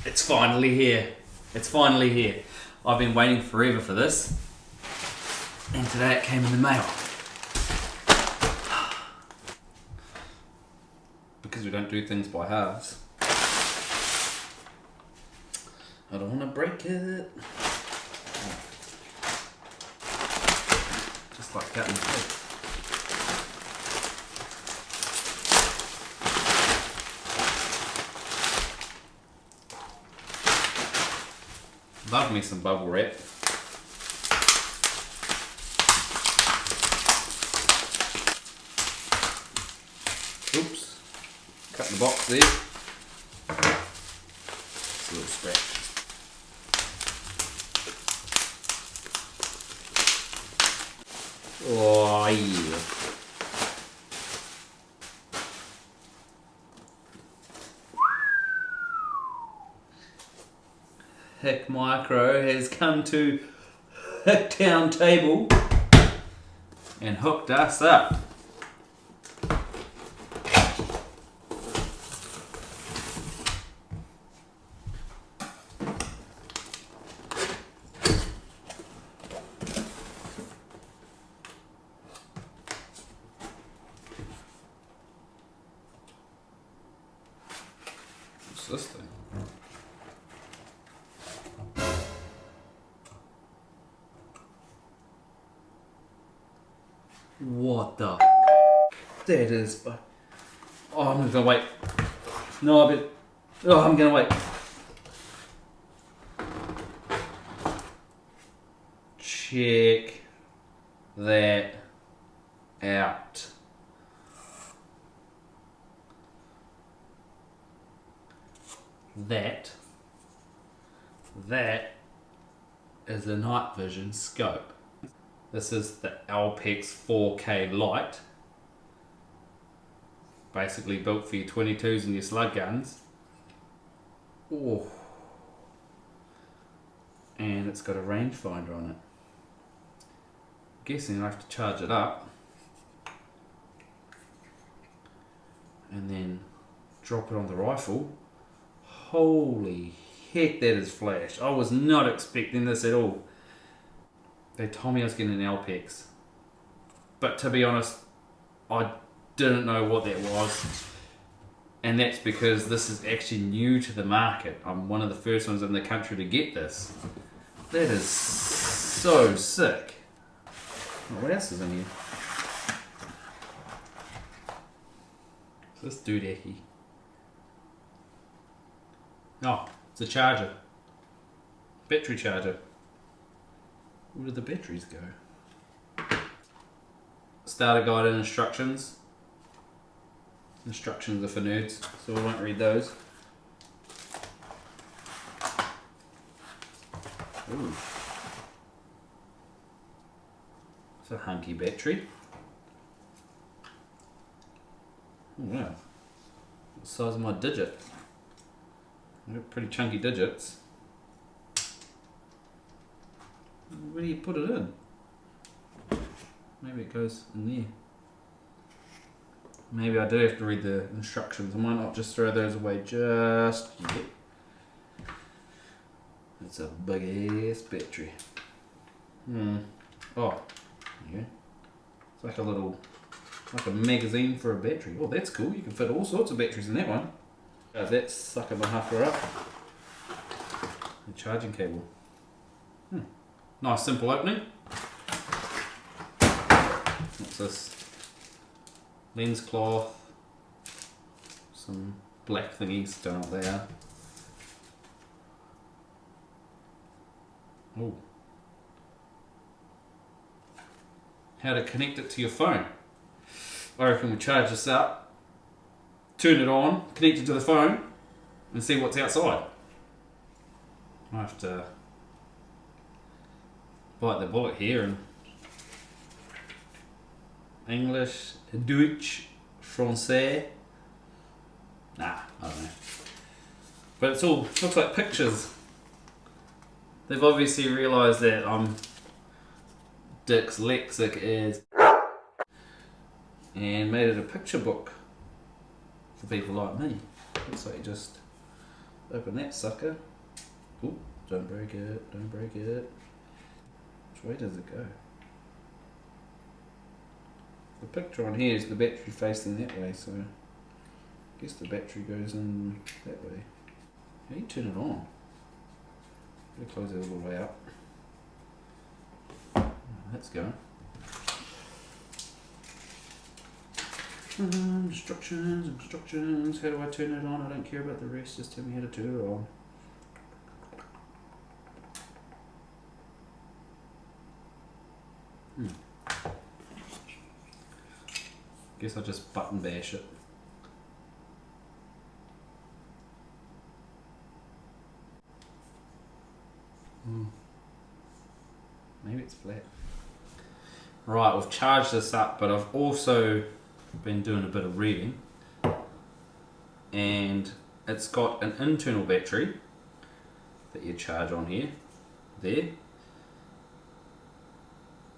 It's finally here. It's finally here. I've been waiting forever for this. And today it came in the mail. Because we don't do things by halves. I don't want to break it. Just like cutting cake. Love me some bubble wrap. Oops. Cut the box there. It's a little scratch. Oh yeah. HIKMICRO has come to Hicktown table and hooked us up. What's this thing? What the? That is. Oh, I'm gonna wait. No, I bet. Oh, I'm gonna wait. Check that out. That is a night vision scope. This is the Alpex 4K Lite. Basically built for your 22s and your slug guns. Oh. And it's got a rangefinder on it. Guessing I have to charge it up and then drop it on the rifle. Holy heck, that is flash. I was not expecting this at all. They told me I was getting an Alpex, but to be honest, I didn't know what that was, and that's because this is actually new to the market. I'm one of the first ones in the country to get this. That is so sick. Oh, what else is in here? What's this doodacky? Oh, it's a charger. Battery charger. Where did the batteries go? Starter guide and instructions. Instructions are for nerds, so we won't read those. Ooh. It's a hunky battery. Oh wow. The size of my digit. They're pretty chunky digits. Where do you put it in? Maybe it goes in there. Maybe I do have to read the instructions. I might not just throw those away just yet. It's a big ass battery. Oh, yeah. It's like a little, like a magazine for a battery. Oh, that's cool. You can fit all sorts of batteries in that one. How's that sucker mahaka up? The charging cable. Nice simple opening. What's this? Lens cloth. Some black thingies, don't know what they are. Oh. How to connect it to your phone. I reckon we charge this up, turn it on, connect it to the phone, and see what's outside. I have to bite the bullet here and English, Deutsch, Francais. Nah, I don't know. But it's all looks like pictures. They've obviously realised that I'm dyslexic as and made it a picture book for people like me. Looks like you just Open that sucker. Ooh, don't break it, don't break it. Which way does it go? The picture on here is the battery facing that way, so I guess the battery goes in that way. How do you turn it on? Better close it all the way up. Oh, that's going. Instructions. How do I turn it on? I don't care about the rest, just tell me how to turn it on. Guess I'll just button bash it. Maybe it's flat. Right, we've charged this up, but I've also been doing a bit of reading, and it's got an internal battery that you charge on here, there,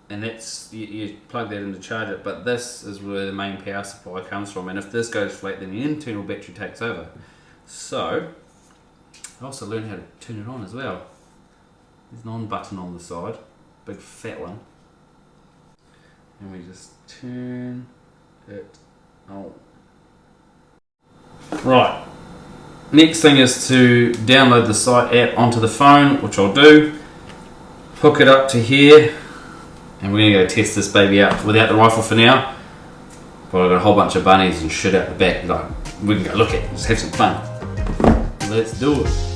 and that's you plug that in to charge it, but this is where the main power supply comes from, and if this goes flat then the internal battery takes over. So I also learned how to turn it on as well. There's an on button on the side, big fat one, and we just turn it on. Right, next thing is to download the site app onto the phone, which I'll do, hook it up to here, and we're going to go test this baby out without the rifle for now, but I've got a whole bunch of bunnies and shit out the back, like we can go look at it, just have some fun. Let's do it.